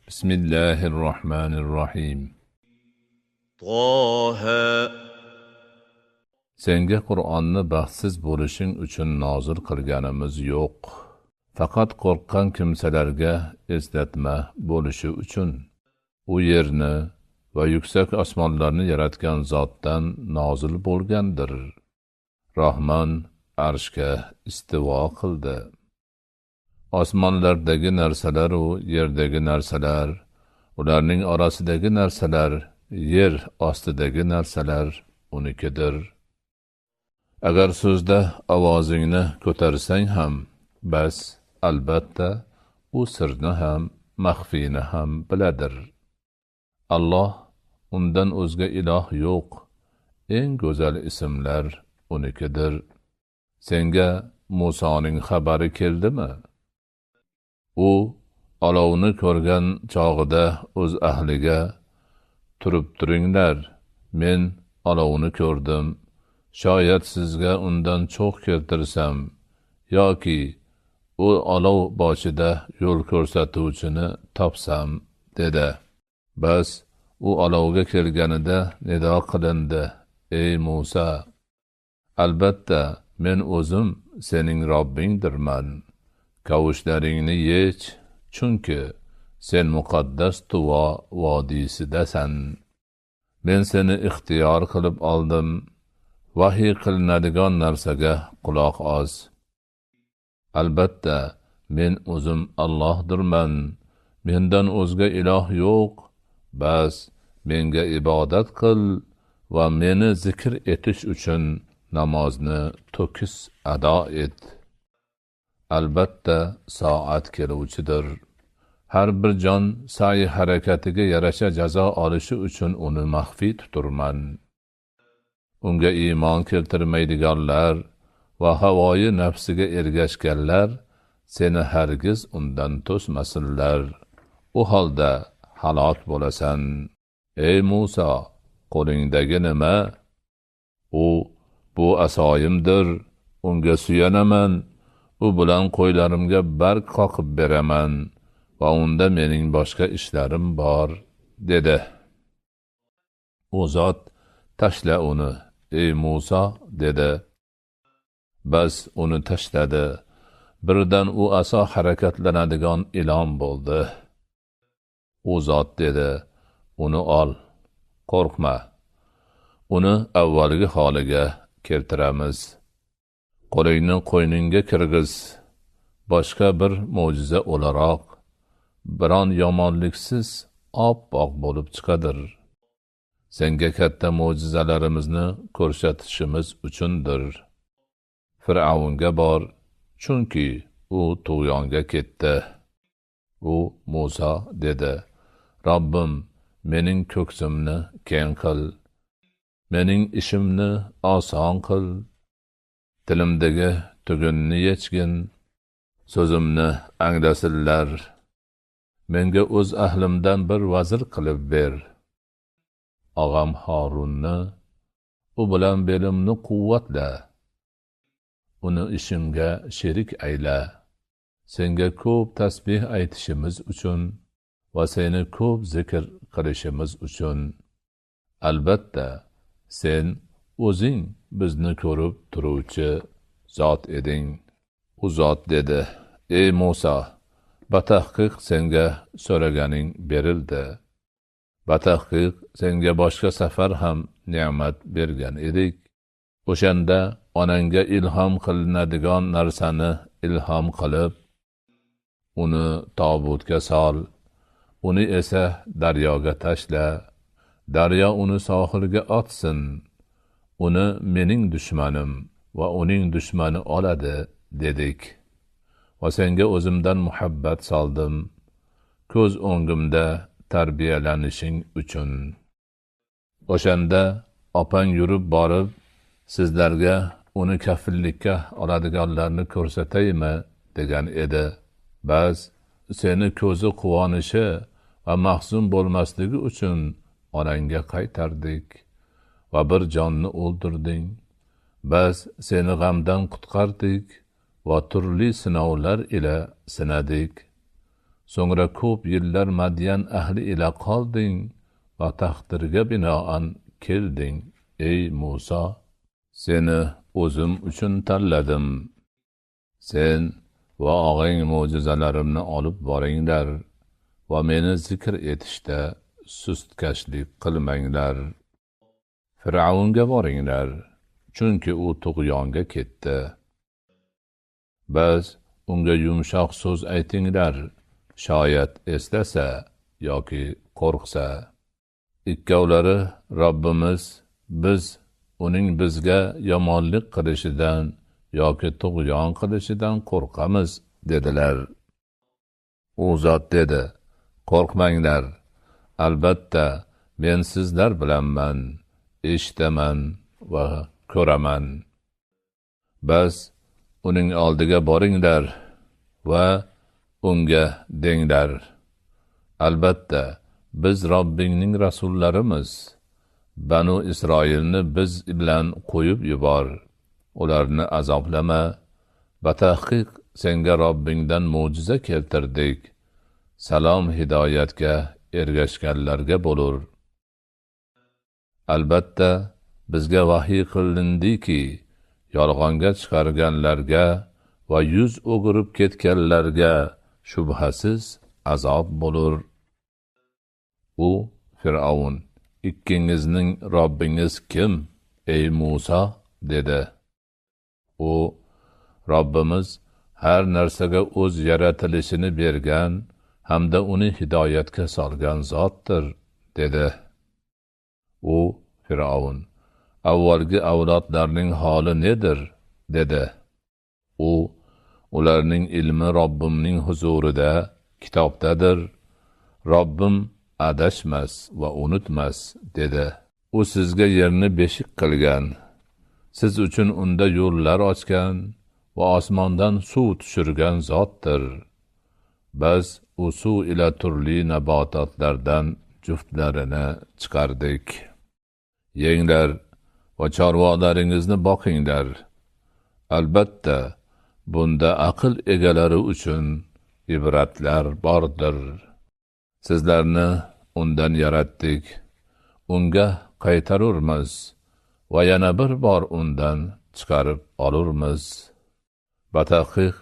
بسم الله الرحمن الرحيم. طه Senga Qur'onni baxtsiz bo'lishing uchun nozil qilganimiz yo'q. Faqat qo'rqqan kimsalarga eslatma bo'lishi uchun. U yerni va yuksak osmonlarni yaratgan zotdan nozil bo'lgandir. Rahmon arshga istivo qildi. Osmonlardagi narsalar u yerdagi narsalar, ularning orasidagi narsalar, yer ostidagi narsalar unikidir. Agar so'zda ovozingni ko'tarsang ham, bas albatta u sirni ham, maxfiyni ham biladir. Alloh, undan o'zga iloh yo'q. Eng go'zal ismlar unikidir. Senga Musoning xabari keldimi? U olovni ko'rgan chog'ida o'z ahliga, turib turinglar, men olovni ko'rdim. Shoyat sizga undan cho'g' keltirsam, yoki u olov boshida yo'l ko'rsatuvchini topsam, dedi. Bas, u olovga kelganida nido qilindi: ey Musa, albatta men o'zim sening Robbingdirman. Kavushlaringni yech, chunki sen muqaddas Tuvo vodiysidasan. Men seni ixtiyor qilib oldim. Vahiy qilinadigan narsaga quloq os. Albatta, men o'zim Allohdirman. Mendan o'zga iloh yo'q. Bas, menga ibodat qil va meni zikr etish uchun namozni to'kis ado et. Albatta, soat keluvchidir. Har bir jon sa'i harakatiga yarasha jazo olishi uchun uni maxfiy tuturman. Unga iymon keltirmaydiganlar va havoyi nafsiga ergashganlar seni hargiz undan to'smasinlar. U holda halok bo'lasan. Ey Musa, qo'lingdagi nima? Bu asoyimdir. Unga suyanaman. U bilan qo'ylarimga barg qoqib beraman va unda mening boshqa ishlarim bor, dedi. U zot, tashla uni, ey Musa, dedi. Bas uni tashladi. Birdan u aso harakatlanadigan ilon bo'ldi. U zot dedi, uni ol, qo'rqma. Uni avvalgi holiga keltiramiz. Qo'lingni qo'yningga kirgiz. Boshqa bir mo'jiza o'laroq biron yomonliksiz oppoq bo'lib chiqadir. Senga katta mo'jizalarimizni ko'rsatishimiz uchundir. Fir'avnga bor, chunki u tug'yonga ketdi. U Musa dedi, Robbim, mening ko'ksimni keng qil. Mening ishimni oson qil. Tilimdagi tugunni yechgin. So'zimni anglasinlar. Menga o'z ahlimdan bir vazir qilib ber. Og'am Harunni, u bilan belimni quvvatla. Uni ishimga sherik ayla. Senga ko'p tasbih aytishimiz uchun va seni ko'p zikr qilishimiz uchun. Albatta, sen o'zing bizni ko'rib turuvchi zot eding. U zot dedi, ey Musa, batahqiq senga so'raganing berildi. Batahqiq senga boshqa safar ham ne'mat bergan edik. O'shanda onangga ilhom qilinadigan narsani ilhom qilib, uni tobutga sol, uni esa daryoga tashla. Daryo uni sohilga otsin. Uni mening dushmanim va uning dushmani oladi, dedik. Va senga o'zimdan muhabbat soldim, ko'z o'ngimda tarbiyalanishing uchun. O'shanda opang yurib borib, sizlarga uni kafillikka oladiganlarni ko'rsataymi, degan edi. Bas, seni ko'zi quvonishi va mahzun bo'lmasligi uchun onangga qaytardik va bir jonni o'ldirding. Bas, seni g'amdan qutqardik va turli sinovlar ila sinadik. So'ngra ko'p yillar Madyan ahli ila qolding va taqdirga binoan kelding. Ey Musa, seni o'zim uchun tanladim. Sen va og'ing mo'jizalarimni olib boringlar va meni zikr etishda sustkashlik qilmanglar. Fir'avnga boringlar, chunki u tug'yonga ketdi. Biz unga yumshoq so'z aytinglar, shoyat eslasa yoki qo'rqsa. Ikkovlari Robbimiz, biz uning bizga yomonlik qilishidan yoki tug'yon qilishidan qo'rqamiz dedilar. U zot dedi: qo'rqmanglar, albatta men sizlar bilanman, eshitaman va ko'raman. Bas uning oldiga boringlar va unga denglar: albatta biz Robbingning rasullarimiz. Banu Isroilni biz bilan qo'yib yubor. Ularni azoblama. Batahqiq senga Robbingdan mo'jiza keltirdik. Salom hidoyatga ergashganlarga bo'lur. Albatta bizga vahiy qilindiki, yolg'onga chiqarganlarga va yuz o'girib ketganlarga shubhasiz azob bo'lur. U Fir'avn: ikkingizning Robbingiz kim, ey Musa? dedi. U: Robbimiz har narsaga o'z yaratilishini bergan hamda uni hidoyatga solgan zotdir, dedi. U Fir'avn: avvalgi avlodlarning holi nedir? dedi. U: ularning ilmi Robbimning huzurida kitobdadir. Robbim adashmas va unutmas, dedi. U sizga yerni beshik qilgan, siz uchun unda yo'llar ochgan va osmondan suv tushirgan zotdir. Biz u suv ila turli nabototlardan juftlarini chiqardik. Yenglar va chorvalaringizni boqinglar. Albatta bunda aql egalari uchun ibratlar bordir. Sizlarni undan yaratdik, unga qaytarurmiz va yana bir bor undan chiqarib olurmiz. Batahqiq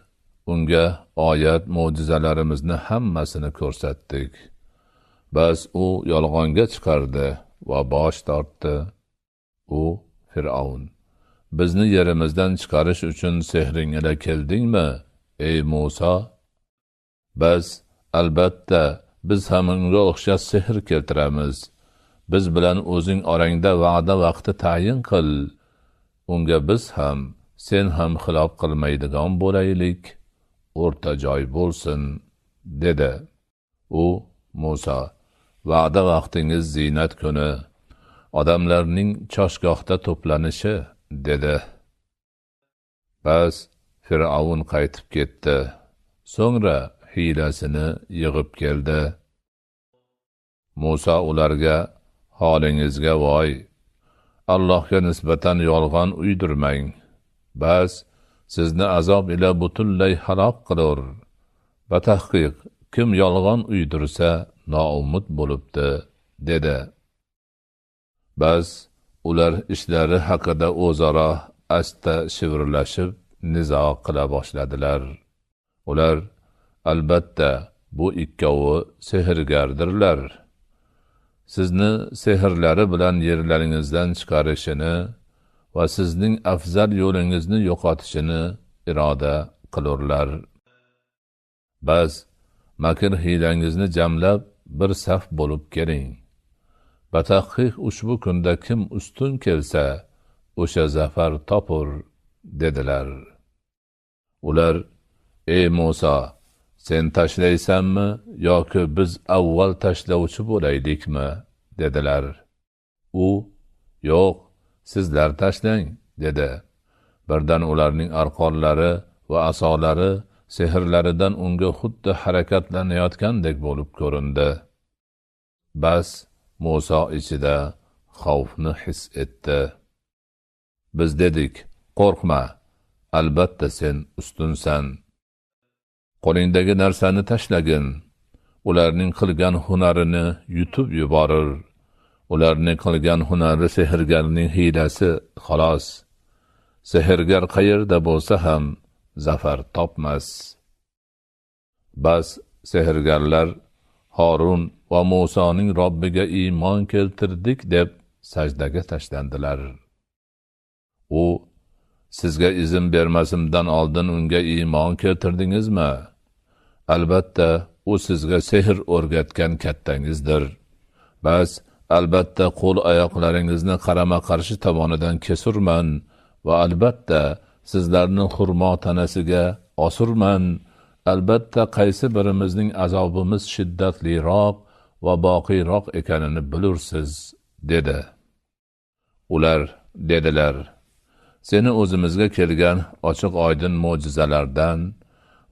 unga oyat mo'jizalarimizni hammasini ko'rsatdik. Bas u yolg'onga chiqardi va bosh tortdi. U Fir'avn: bizni yerimizdan chiqarish uchun sehring ila keldingmi, ey Musa? Bas albatta biz ham unga o'xshash sehr keltiramiz. Biz bilan o'zing orangda va'da vaqti tayin qil. Unga biz ham, sen ham xilof qilmaydigan bo'laylik, o'rta joy bo'lsin, dedi. U Musa: va'da vaqtingiz zinat kuni, odamlarning choshgohda to'planishi, dedi. Bas Fir'avn qaytib ketdi. So'ngra hiylasini yig'ib keldi. Musa ularga: holingizga voy! Allohga nisbatan yolg'on uydirmang. Bas sizni azob ila butunlay halok qilur. Batahqiq kim yolg'on uydirsa noumid bo'libdi, dedi. Bas ular ishlari haqida o'zaro asta shivirlashib nizo qila boshladilar. Ular: albatta bu ikkovi sehrgardirlar. Sizni sehrlari bilan yerlaringizdan chiqarishini va sizning afzal yo'lingizni yo'qotishini iroda qilurlar. Bas makr hiylangizni jamlab bir saf bo'lib keling. Batahqiq ushbu kunda kim ustun kelsa, o'sha zafar topur, dedilar. Ular: ey Musa, sen tashlaysanmi yoki biz avval tashlovchi bo'laylikmi, dedilar. U: yo'q, sizlar tashlang, dedi. Birdan ularning arqonlari va asolari sehrlaridan unga xuddi harakatlanayotgandek bo'lib ko'rindi. Bas Musa ichida xavfni his etdi. Biz dedik: qo'rqma, albatta sen ustunsan. Qo'lingdagi narsani tashlagin ularning qilgan hunarini yutib yuborir. Ularning qilgan hunari sehrgarning hiylasi, xolos. Sehrgar qayerda bo'lsa ham zafar topmas. Bas sehrgarlar Harun va Musoning Robbiga iymon keltirdik deb sajdaga tashlandilar. U, sizga izn bermasimdan oldin unga iymon keltirdingizmi? Albatta, u sizga sehr o'rgatgan kattangizdir. Bas, albatta qo'l oyoqlaringizni qarama-qarshi tomonidan kesurman va albatta sizlarni xurmo tanasiga osurman. Albatta qaysi birimizning azobimiz shiddatliroq va boqiyroq ekanini bilursiz, dedi. Ular dedilar: seni o'zimizga kelgan ochiq oydin mo'jizalardan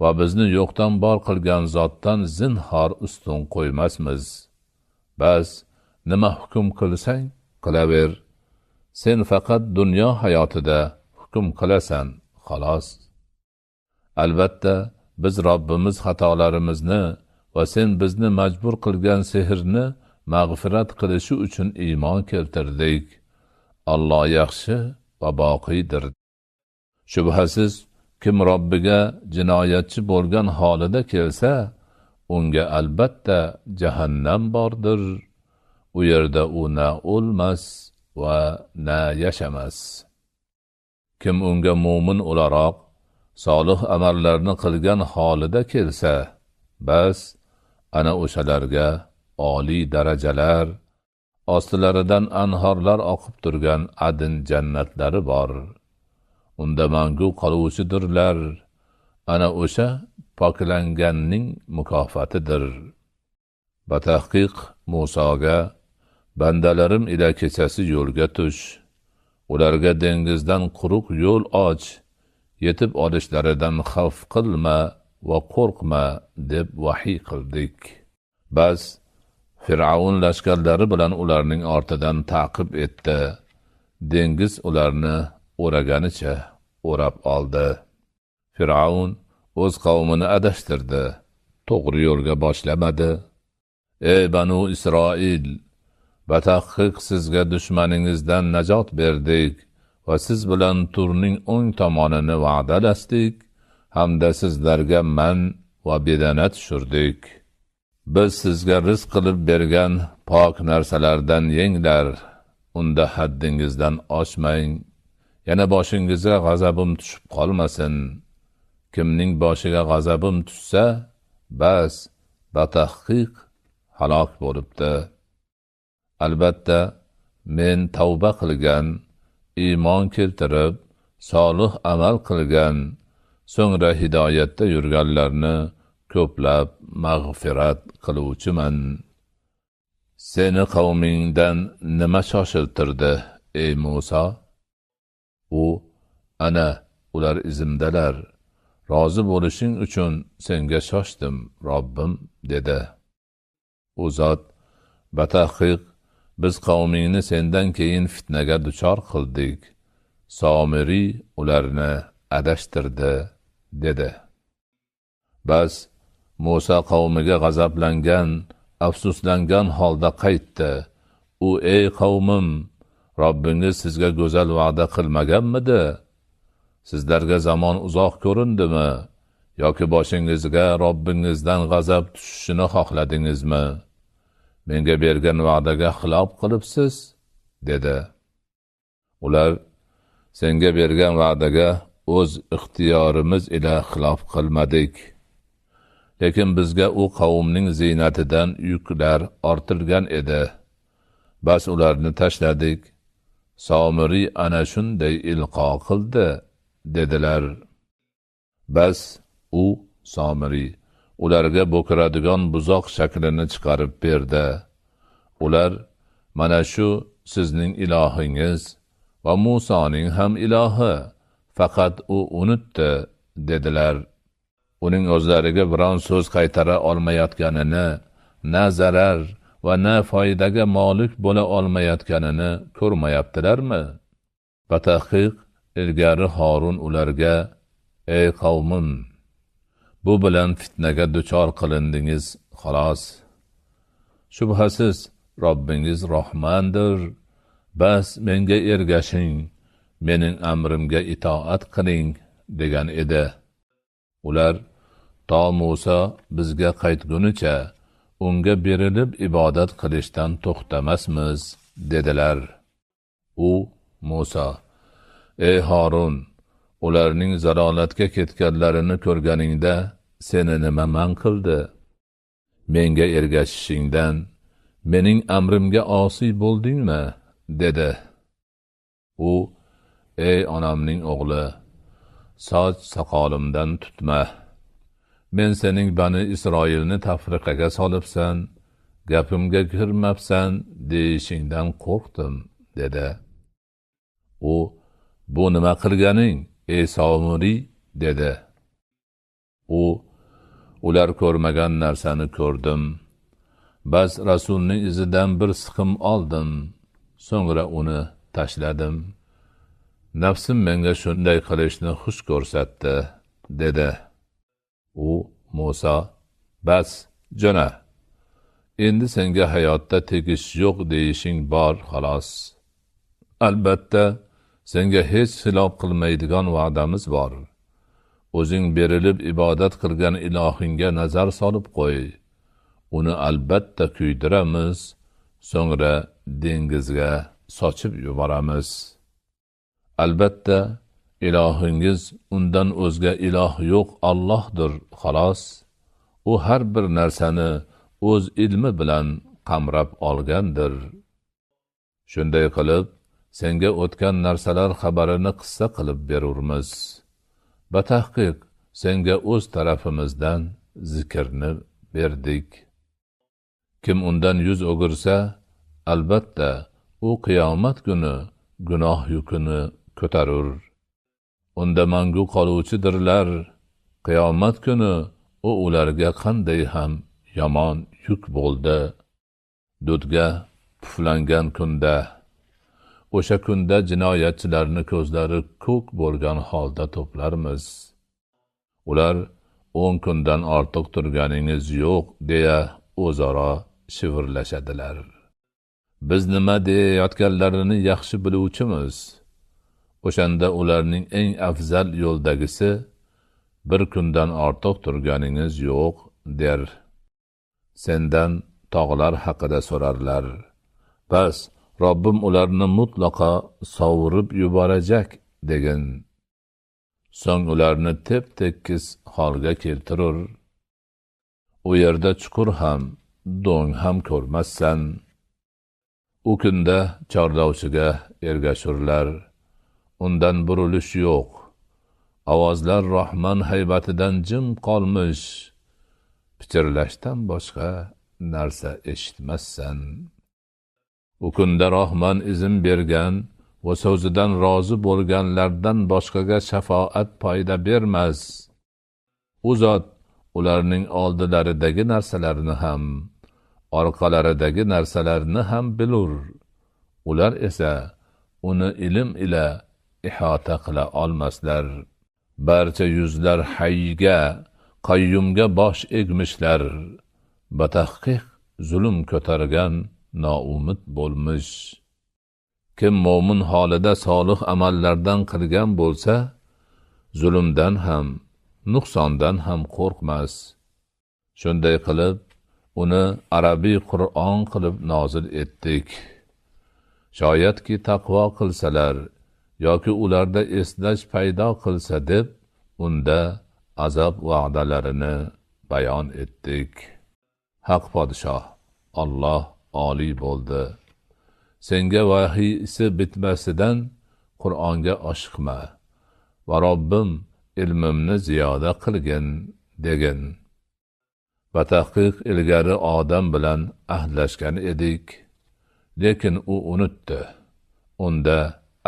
va bizni yo'qdan bor qilgan zotdan zinhor ustun qo'ymasmiz. Bas, nima hukm qilsang qilaver. Sen faqat dunyo hayotida hukm qilasan, xolos. Albatta, biz Robbimiz xatolarimizni va sen bizni majbur qilgan sehrni mag'firat qilishi uchun iymon keltirdik. Alloh yaxshi va boqiydir. Shubhasiz, kim Robbiga jinoyatchi bo'lgan holida kelsa, unga albatta jahannam bordir. U yerda u na o'lmas va na yashamas. Kim unga mo'min o'laroq solih amallarni qilgan holida kelsa, bas ana o'shalarga oliy darajalar, ostilaridan anhorlar oqib turgan adn jannatlari bor. Unda mangu qoluvchidirlar. Ana o'sha poklanganning mukofatidir. Batahqiq Musoga: bandalarim ila kechasi yo'lga tush. Ularga dengizdan quruq yo'l och. Yetib olishlaridan xavf qilma va qo'rqma deb vahiy qildik. Bas Fir'avn lashkarlari bilan ularning ortidan ta'qib etdi. Dengiz ularni o'raganicha o'rab oldi. Fir'avn o'z qavmini adashtirdi. To'g'ri yo'lga boshlamadi. Ey Banu Isroil, batahqiq sizga dushmaningizdan najot berdik va siz bilan turning o'ng tomonini va'dalasdik, hamda sizlarga man va bedana tushirdik. Biz sizga rizq qilib bergan pok narsalardan yenglar, unda haddingizdan oshmang, yana boshingizga g'azabim tushib qolmasin. Kimning boshiga g'azabim tushsa, bas, batahqiq halok bo'libdi. Albatta, men tavba qilgan, iymon keltirib, solih amal qilgan, so'ngra hidoyatda yurganlarni ko'plab mag'firat qiluvchiman. Seni qavmingdan nima shoshiltirdi, ey Muso? U, ana, ular izimdalar. Rozi bo'lishing uchun senga shoshdim, Robbim, dedi. U zot: batahqiq, biz qavmingni sendan keyin fitnaga duchor qildik. Somiri ularni adashtirdi, dedi. Bas Musa qavmiga g'azablangan, afsuslangan holda qaytdi. U: ey qavmim, Robbingiz sizga go'zal va'da qilmaganmidi? Sizlarga zamon uzoq ko'rindimi? Yoki boshingizga Robbingizdan g'azab tushishini xohladingizmi? Menga bergan va'daga xilof qilibsiz, dedi. Ular: senga bergan va'daga o'z ixtiyorimiz ila xilof qilmadik. Lekin bizga u qavmning ziynatidan yuklar ortilgan edi. Bas ularni tashladik. Somiri ana shunday ilqo qildi, dedilar. Bas u Somiri ularga bo'kiradigan buzoq shaklini chiqarib berdi. Ular: mana shu sizning ilohingiz va Musoning ham ilohi, faqat u unutdi, dedilar. Uning o'zlariga biron so'z qaytara olmayotganini, na zarar va na foydaga molik bo'la olmayotganini ko'rmayaptilarmi? Batahqiq ilgari Harun ularga: ey qavmim, bu bilan fitnaga duchor qilindingiz, xolos. Shubhasiz Robbingiz Rahmandir. Bas menga ergashing, mening amrimga itoat qiling degan edi. Ular to Musa bizga qaytgunicha unga berilib ibodat qilishdan to'xtamasmiz dedilar. U Musa: ey Harun, ularning zalolatga ketganlarini ko'rganingda seni nima man qildi? Menga ergashishingdan mening amrimga osiy bo'ldingmi? dedi. U: ey onamning o'g'li, soch soqolimdan tutma. Men sening Bani Isroilni tafriqaga solibsan, gapimga kirmabsan deyishingdan qo'rqdim, dedi. U: bu nima qilganing, ey Samuriy, dedi. U: ular ko'rmagan narsani ko'rdim. Bas Rasulning izidan bir siqim oldim, so'ngra uni tashladim. Nafsim menga shunday qilishni xush ko'rsatdi, dedi. U Musa: bas, jo'na. Endi senga hayotda tegish yo'q deyishing bor, xolos. Albatta, senga hech xilof qilmaydigan va'damiz bor. O'zing berilib ibodat qilgan ilohingga nazar solib qo'y. Uni albatta kuydiramiz, so'ngra dengizga sochib yuboramiz. Albatta, ilohingiz undan o'zga iloh yo'q Allohdir, xolos. U har bir narsani o'z ilmi bilan qamrab olgandir. Shunday qilib, senga o'tgan narsalar xabarini qissa qilib berurmiz. Batahqiq, senga o'z tarafimizdan zikrni berdik. Kim undan yuz o'girsa, albatta, u qiyomat kuni gunoh yukini ko'tarur. Unda mangu qoluvchidirlar. Qiyomat kuni u ularga qanday ham yomon yuk bo'ldi. Dudga puflangan kunda, o'sha kunda jinoyatchilarni ko'zlari ko'k bo'lgan holda to'plarmiz. Ular 10 kundan ortiq turganingiz yo'q deya o'zaro shivirlashadilar. Biz nima deyayotganlarini yaxshi biluvchimiz. O'shanda ularning eng afzal yo'ldagisi 1 kundan ortiq turganingiz yo'q der. Sendan tog'lar haqida so'rarlar. Bas, Robbim ularni mutlaqo sovurib yuborajak degin. So'ng ularni tep-tekis holga keltirur. U yerda chuqur ham, do'ng ham ko'rmassan. U kunda chorlovchiga ergashurlar. Undan burilish yo'q. Ovozlar Rahman haybatidan jim qolmish. Pichirlashdan boshqa narsa eshitmassan. U kunda Rahman izin bergan va so'zidan rozi bo'lganlardan boshqaga shafoat foyda bermas. U zot ularning oldilaridagi narsalarni ham, orqalaridagi narsalarni ham bilur. Ular esa uni ilm ila ihota qila olmaslar. Barcha yuzlar Hayga, Qayyumga bosh egmishlar. Batahqiq zulm ko'targan noumid bo'lmish. Kim mo'min holida solih amallardan qilgan bo'lsa, zulmdan ham, nuqsondan ham qo'rqmas. Shunday qilib, uni arabiy Qur'on qilib nozil etdik. Shoyatki taqvo qilsalar yoki ularda eslash paydo qilsa deb, unda azob va'dalarini bayon etdik. Haq podshoh Alloh oliy bo'ldi. Senga vahiysi bitmasidan Qur'onga oshiqma va Robbim ilmimni ziyoda qilgin degin. Batahqiq ilgari odam bilan ahdlashgan edik, lekin u unutdi. Unda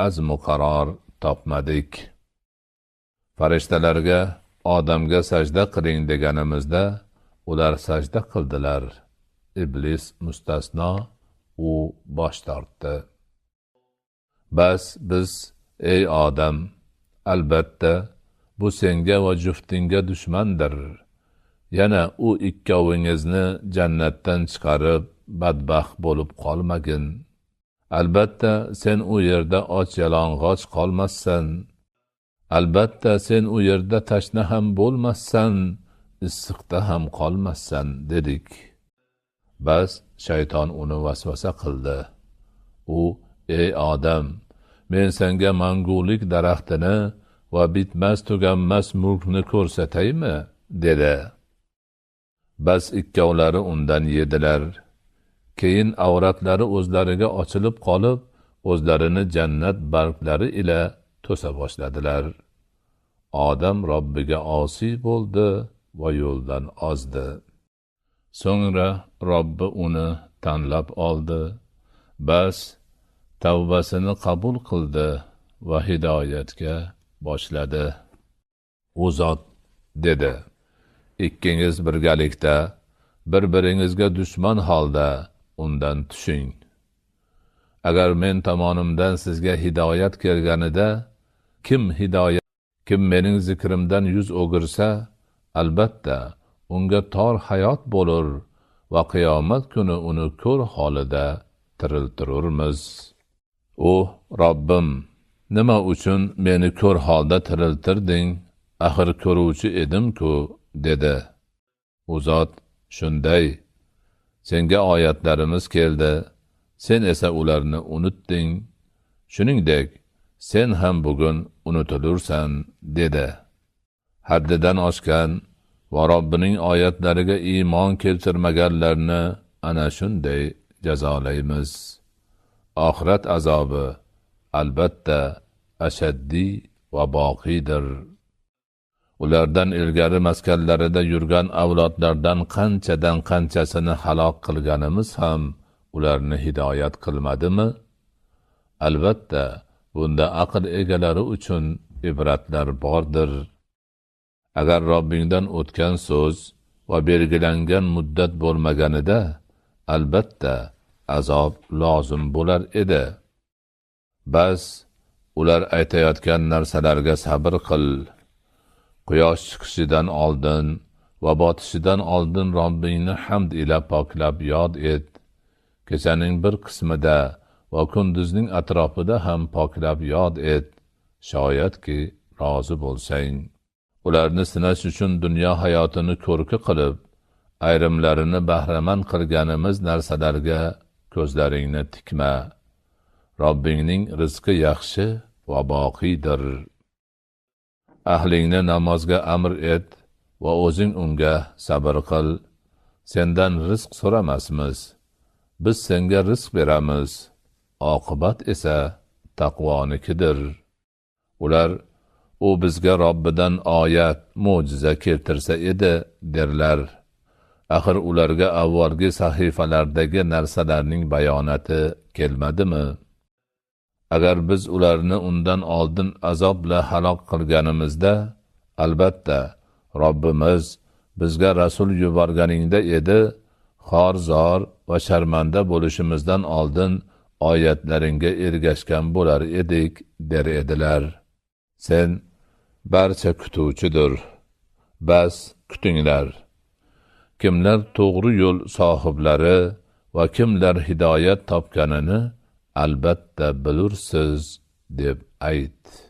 azmu qaror topmadik. Farishtalarga odamga sajda qiling deganimizda ular sajda qildilar. Iblis mustasno, u bosh tortdi. Bas biz, ey odam, albatta bu senga va juftinga dushmandir. yana u ikkovingizni jannatdan chiqarib badbaxt bo'lib qolmagin. Albatta sen u yerda och-yalang'och qolmassan. Albatta sen u yerda tashna ham bo'lmassan, issiqda ham qolmassan dedik. Bas shayton uni vasvasa qildi. U, ey odam, men senga mangulik daraxtini va bitmas tuganmas mulkni ko'rsataymi, dedi. Bas ikkovlari undan yedilar. Keyin avratlari o'zlariga ochilib qolib, o'zlarini jannat barglari ila to'sa boshladilar. Odam Robbiga osiy bo'ldi va yo'ldan ozdi. So'ngra Robbi uni tanlab oldi. Bas tavbasini qabul qildi va hidoyatga boshladi. U zot dedi: ikkingiz birgalikda bir-biringizga dushman holda undan tushing. Agar men tomonimdan sizga hidoyat kelganida, kim mening zikrimdan yuz o'girsa, albatta unga tor hayot bo'lur va qiyomat kuni uni ko'r holida tiriltirurmiz. O Robbim, nima uchun meni ko'r holda tiriltirding? Axir ko'ruvchi edim-ku, dedi. U zot, shunday, senga oyatlarimiz keldi, sen esa ularni unutding. Shuningdek, sen ham bugun unutilursan, dedi. Haddidan oshgan va Robbining oyatlariga iymon keltirmaganlarni ana shunday jazolaymiz. Oxirat azobi albatta ashaddiy va boqiydir. Ulardan ilgari maskanlarida yurgan avlodlardan qanchadan qanchasini halok qilganimiz ham ularni hidoyat qilmadimi? Albatta, bunda aql egalari uchun ibratlar bordir. Agar Robbingdan o'tgan so'z va belgilangan muddat bo'lmaganida, albatta azob lozim bo'lar edi. Bas, ular aytayotgan narsalarga sabr qil. Quyosh chiqishidan oldin va botishidan oldin Robbingni hamd ila poklab yod et. Kechaning bir qismida va kunduzning atrofida ham poklab yod et. Shoyatki rozi bo'lsang. Ularni sinash uchun dunyo hayotini ko'rki qilib, ayrimlarini bahramand qilganimiz narsalarga ko'zlaringni tikma. Robbingning rizqi yaxshi va boqiydir. Ahlingni namozga amr et va o'zing unga sabr qil. Sendan rizq so'ramasmiz. Biz senga rizq beramiz. Oqibat esa taqvonikidir. Ular, u bizga Robbidan oyat, mo'jiza keltirsa edi, derlar. Axir ularga avvalgi sahifalardagi narsalarning bayonoti kelmadimi? Agar biz ularni undan oldin azob bilan halok qilganimizda, albatta Robbimiz bizga rasul yuborganingda edi, xor-zor va sharmanda bo'lishimizdan oldin oyatlaringga ergashgan bo'lar edik, der edilar. Sen barcha kutuvchidir. Bas kutinglar. Kimlar to'g'ri yo'l sohiblari va kimlar hidoyat topganini albatta bilursiz, deb ayt.